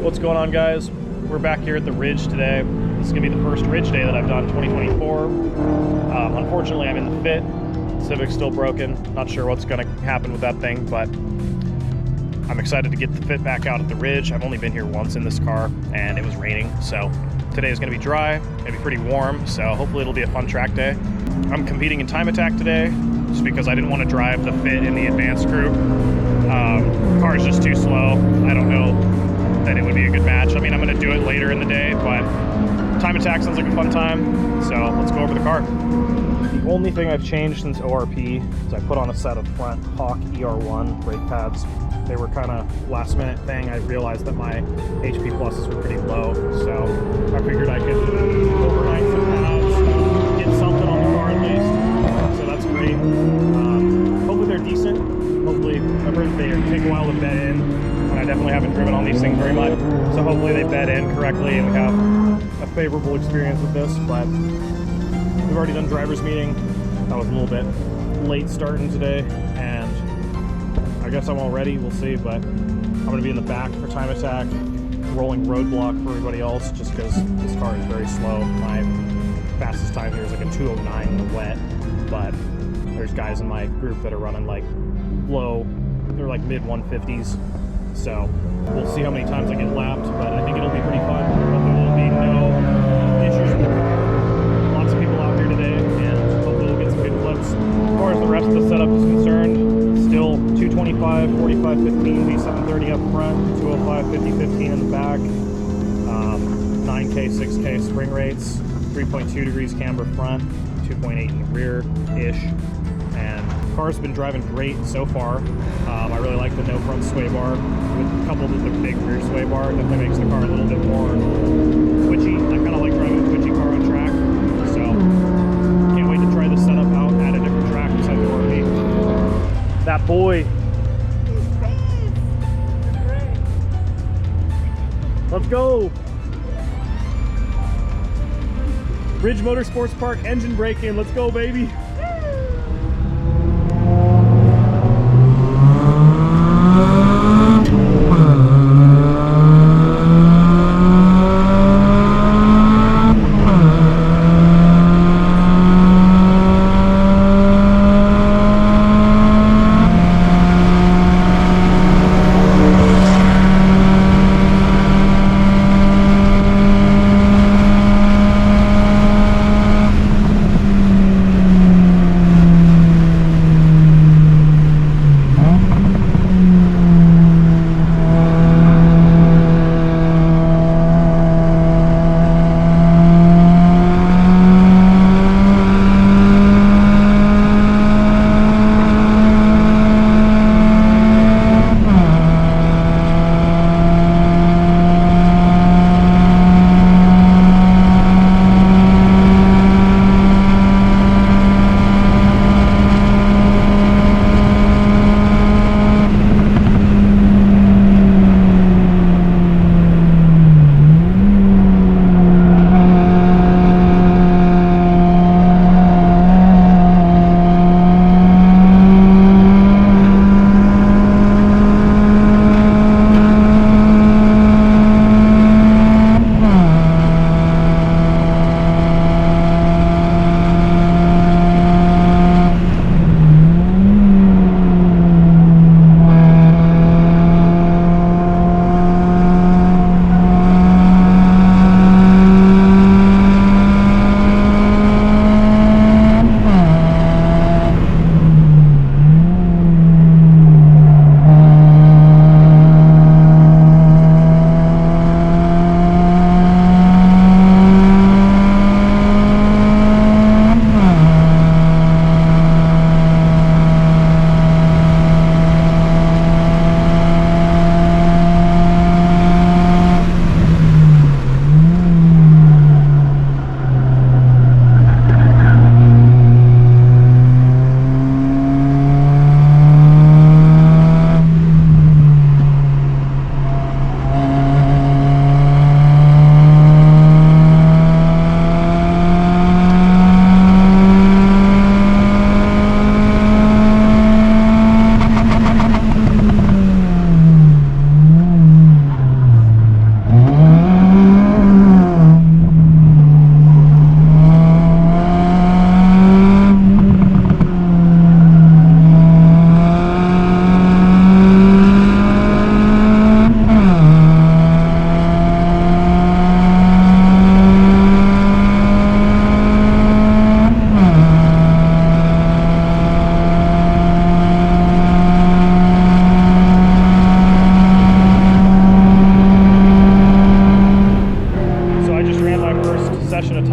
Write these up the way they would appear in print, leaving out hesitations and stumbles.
What's going on, guys? We're back here at the Ridge today. This is going to be the first Ridge day that I've done 2024. Unfortunately, I'm in the fit. Civic's still broken. Not sure what's going to happen with that thing, but I'm excited to get the fit back out at the Ridge. I've only been here once in this car, and it was raining, so today is going to be dry. It's going to be pretty warm, so hopefully it'll be a fun track day. I'm competing in time attack today, just because I didn't want to drive the fit in the advanced group. The car is just too slow. I don't know that it would be a good match. I mean, I'm going to do it later in the day, but time attack sounds like a fun time, so let's go over the car. The only thing I've changed since ORP is I put on a set of front Hawk ER1 brake pads. They were kind of last minute thing. I realized that my HP pluses were pretty low, so I figured I could overnight some pads, get something on the car at least. So that's great. Hopefully they're decent. Hopefully, they take a while to bed in, and I definitely haven't driven on these things very much. So hopefully they bed in correctly and we have a favorable experience with this. But we've already done driver's meeting. That was a little bit late starting today, and I guess I'm all ready. We'll see, but I'm going to be in the back for time attack, rolling roadblock for everybody else, just because this car is very slow. My fastest time here is like a 209 in the wet, but there's guys in my group that are running like low, they're like mid 150s. So we'll see how many times I get lapped, but I think it'll be pretty fun. Hopefully there'll be no issues with the car. Lots of people out here today, and hopefully we'll get some good clips. As far as the rest of the setup is concerned, still 225, 45, 15, V730 up front, 205, 50, 15 in the back, 9K, 6K spring rates, 3.2 degrees camber front, 2.8 in the rear-ish, and the car's been driving great so far. I really like the no front sway bar, coupled with the big rear sway bar. It definitely makes the car a little bit more twitchy. I kind of like driving a twitchy car on track, so can't wait to try this setup out at a different track besides the RV. That boy. Let's go. Ridge Motorsports Park engine braking. Let's go, baby.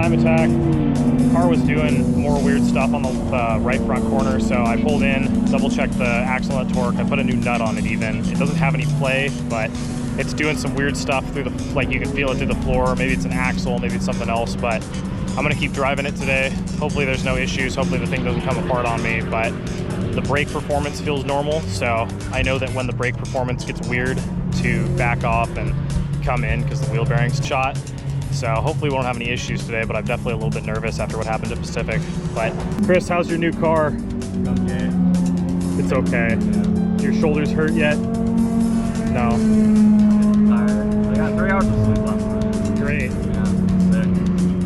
time attack. The car was doing more weird stuff on the right front corner, so I pulled in, double checked the axle and torque. I put a new nut on it even. It doesn't have any play, but it's doing some weird stuff through the, like you can feel it through the floor. Maybe it's an axle, maybe it's something else, but I'm gonna keep driving it today. Hopefully there's no issues. Hopefully the thing doesn't come apart on me, but the brake performance feels normal. So I know that when the brake performance gets weird to back off and come in because the wheel bearing's shot. So hopefully we won't have any issues today, but I'm definitely a little bit nervous after what happened to Pacific. But Chris, how's your new car? Okay. It's okay. Yeah. Your shoulders hurt yet? No. Tired. I got 3 hours of sleep last night. Great. Yeah, sick.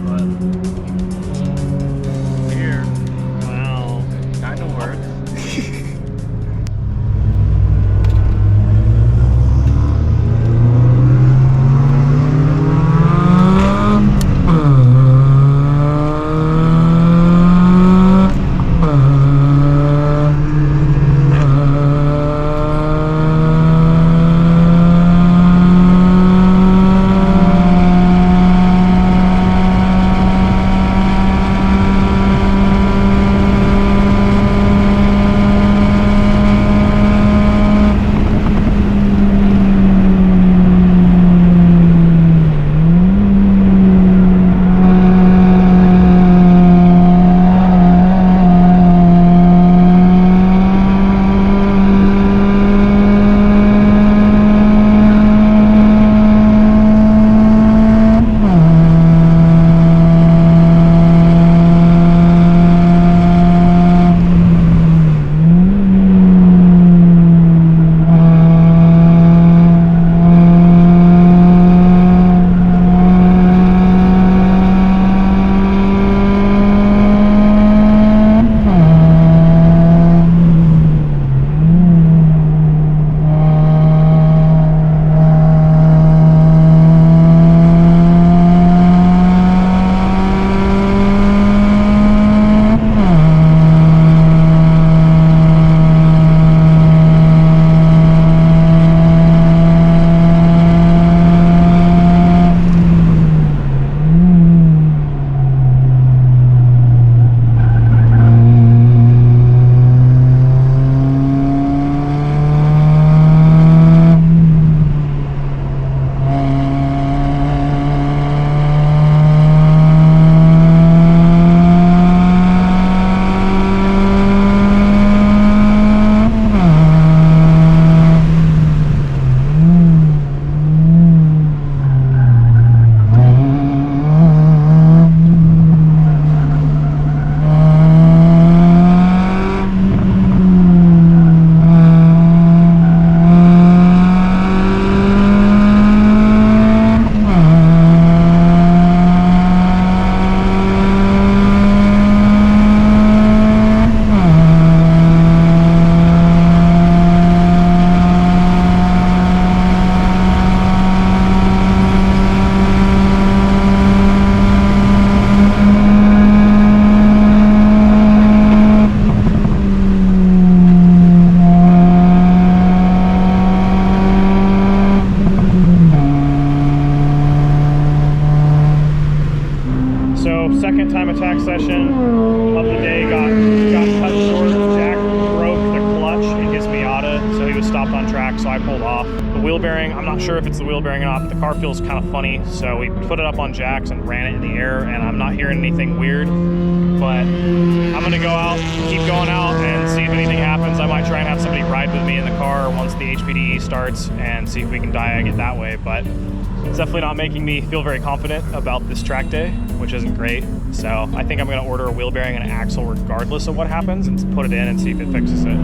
But here. Wow. Kind of works. Second time attack session of the day got cut short. Jack broke the clutch in his Miata, so he was stopped on track, so I pulled off. The wheel bearing, I'm not sure if it's the wheel bearing or not, but the car feels kind of funny, so we put it up on jacks and ran it in the air, and I'm not hearing anything weird, but I'm gonna go out, keep going out, and see if anything happens. I might try and have somebody ride with me in the car once the HPDE starts and see if we can diag it that way, but it's definitely not making me feel very confident about this track day, which isn't great. So I think I'm gonna order a wheel bearing and an axle regardless of what happens and put it in and see if it fixes it.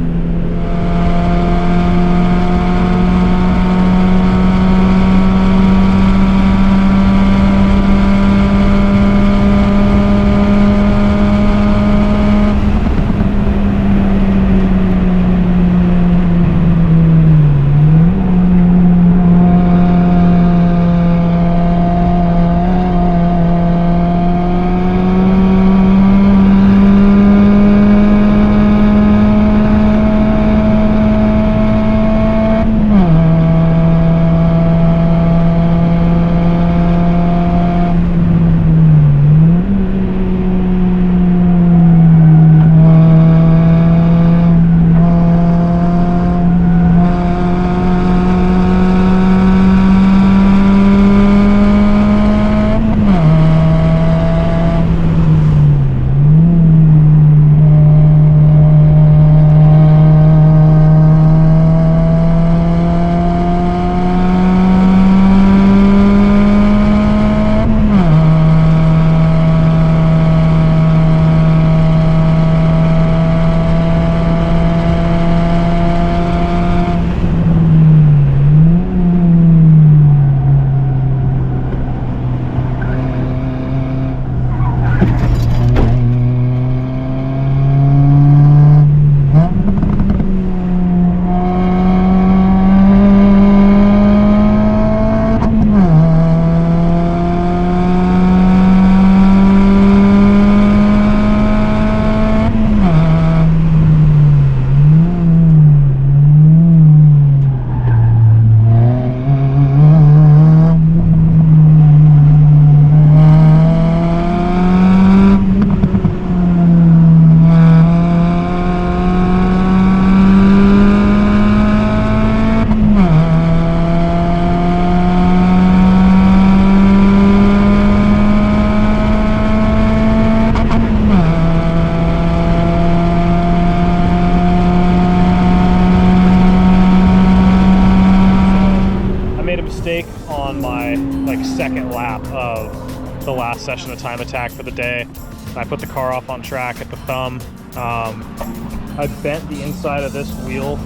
on my like second lap of the last session of time attack for the day. And I put the car off on track at the thumb. I bent the inside of this wheel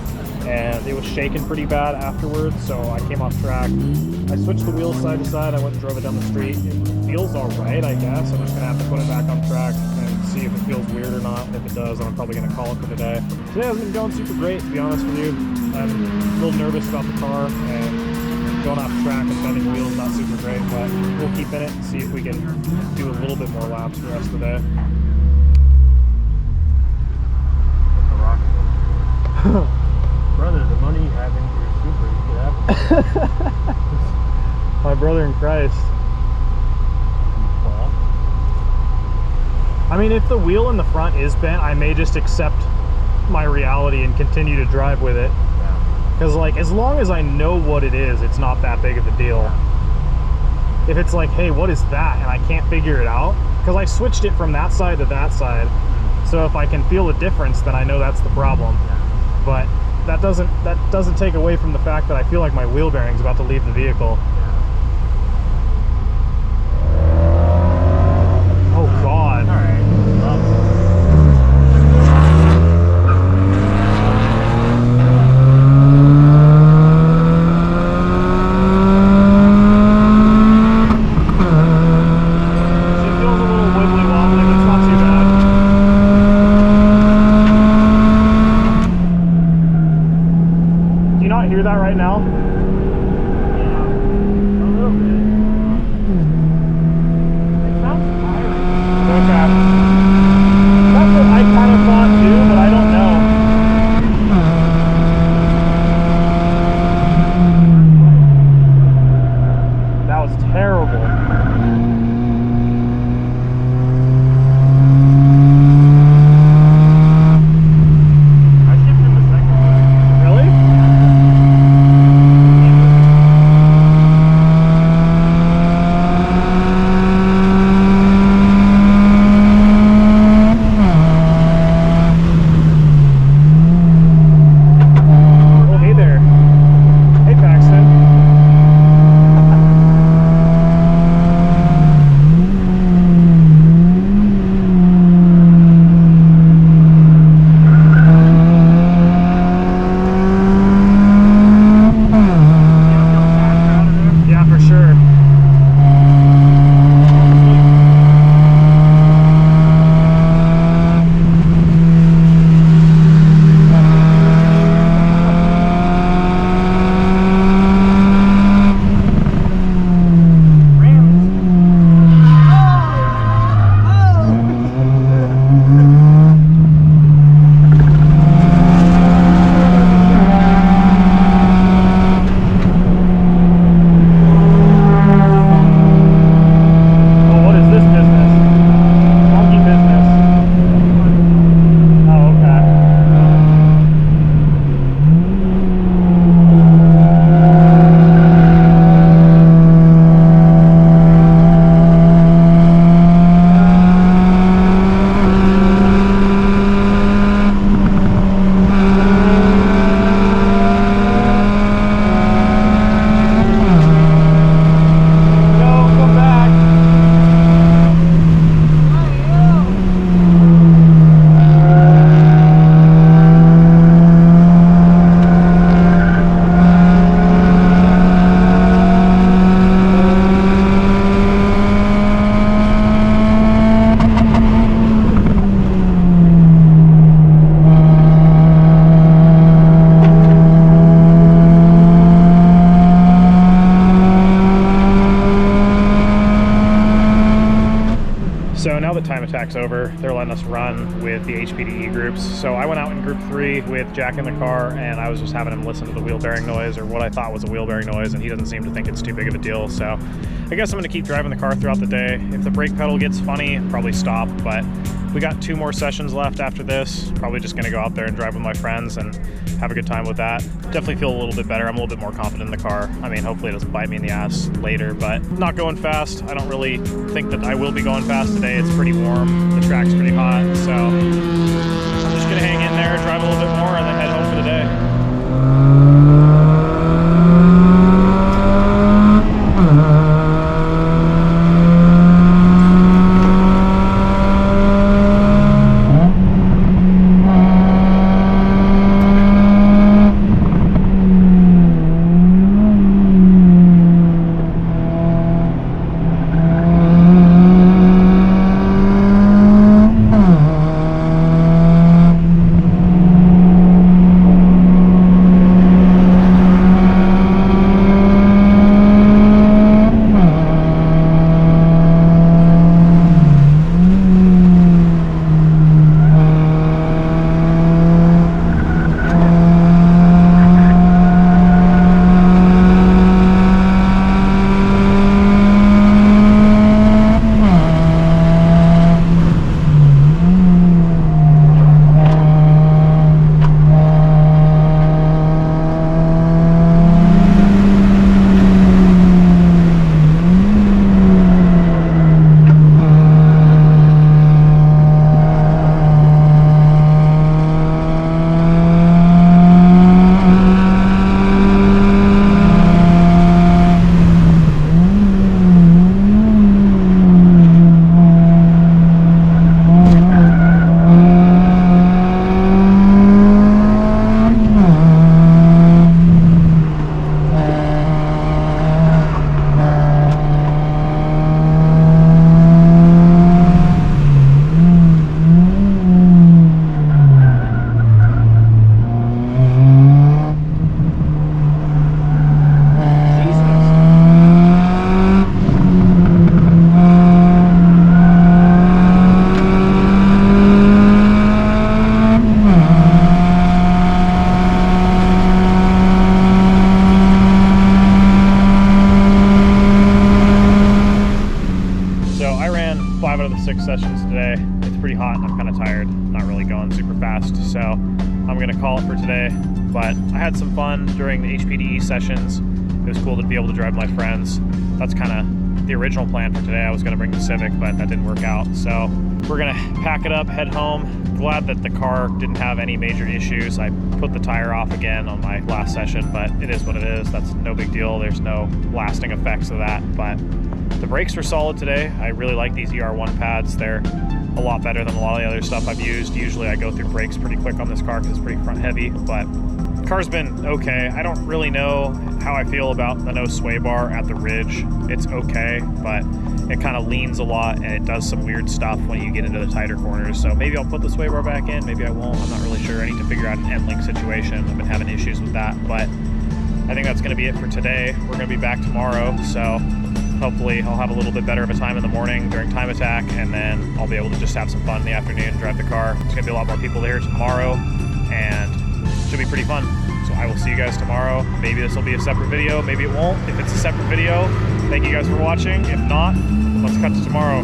and it was shaking pretty bad afterwards, so I came off track. I switched the wheels side to side. I went and drove it down the street. It feels all right, I guess. I'm just gonna have to put it back on track and see if it feels weird or not. If it does, then I'm probably gonna call it for today. Today hasn't been going super great, to be honest with you. I'm a little nervous about the car, and going off track and bending wheels not super great, but we'll keep in it and see if we can do a little bit more laps the rest of the day. Brother, the money you have in your Super, you could have it. My brother in Christ. Well, I mean, if the wheel in the front is bent, I may just accept my reality and continue to drive with it. yeah. Because, like, as long as I know what it is, it's not that big of a deal. If it's like, hey, what is that? And I can't figure it out, because I switched it from that side to that side. So if I can feel the difference, then I know that's the problem. Yeah. But that doesn't take away from the fact that I feel like my wheel bearing's about to leave the vehicle. Oh God. All right. She feels a little wibbly wobbly, but it's not too bad. Do you not hear that right now? Yeah. A little bit. It sounds tiring. Okay. That's what I kind of thought too, but I don't know. That was terrible. I skipped him a second. Really? Oh, hey there. Hey, Paxton. Yeah, for sure. Oh, what is this business? Monkey business. Oh, okay. No, come back. So now that time attack's over, they're letting us run with the HPDE groups. So I went out in group 3 with Jack in the car, and I was just having him listen to the wheel bearing noise, or what I thought was a wheel bearing noise, and he doesn't seem to think it's too big of a deal. So I guess I'm gonna keep driving the car throughout the day. If the brake pedal gets funny, I'll probably stop, but we got 2 more sessions left after this. Probably just gonna go out there and drive with my friends and have a good time with that. Definitely feel a little bit better. I'm a little bit more confident in the car. I mean, hopefully it doesn't bite me in the ass later, but not going fast. I don't really think that I will be going fast today. It's pretty warm. The track's pretty hot, so I'm just gonna hang in there, drive a little bit more, and then head home for the day. 6 sessions today. It's pretty hot and I'm kind of tired, not really going super fast, so I'm gonna call it for today. But I had some fun during the HPDE sessions. It was cool to be able to drive my friends. That's kind of the original plan for today. I was gonna bring the Civic, but that didn't work out. So we're gonna pack it up, head home. Glad that the car didn't have any major issues. I put the tire off again on my last session, but it is what it is. That's no big deal. There's no lasting effects of that, but the brakes were solid today. I really like these ER1 pads. They're a lot better than a lot of the other stuff I've used. Usually I go through brakes pretty quick on this car because it's pretty front heavy, but the car's been okay. I don't really know how I feel about the no sway bar at the Ridge. It's okay, but it kind of leans a lot and it does some weird stuff when you get into the tighter corners. So maybe I'll put the sway bar back in, maybe I won't. I'm not really sure. I need to figure out an end link situation. I've been having issues with that, but I think that's gonna be it for today. We're gonna be back tomorrow, so hopefully I'll have a little bit better of a time in the morning during time attack, and then I'll be able to just have some fun in the afternoon, drive the car. There's gonna be a lot more people there tomorrow, and it should be pretty fun. So I will see you guys tomorrow. Maybe this will be a separate video, maybe it won't. If it's a separate video, thank you guys for watching. If not, let's cut to tomorrow.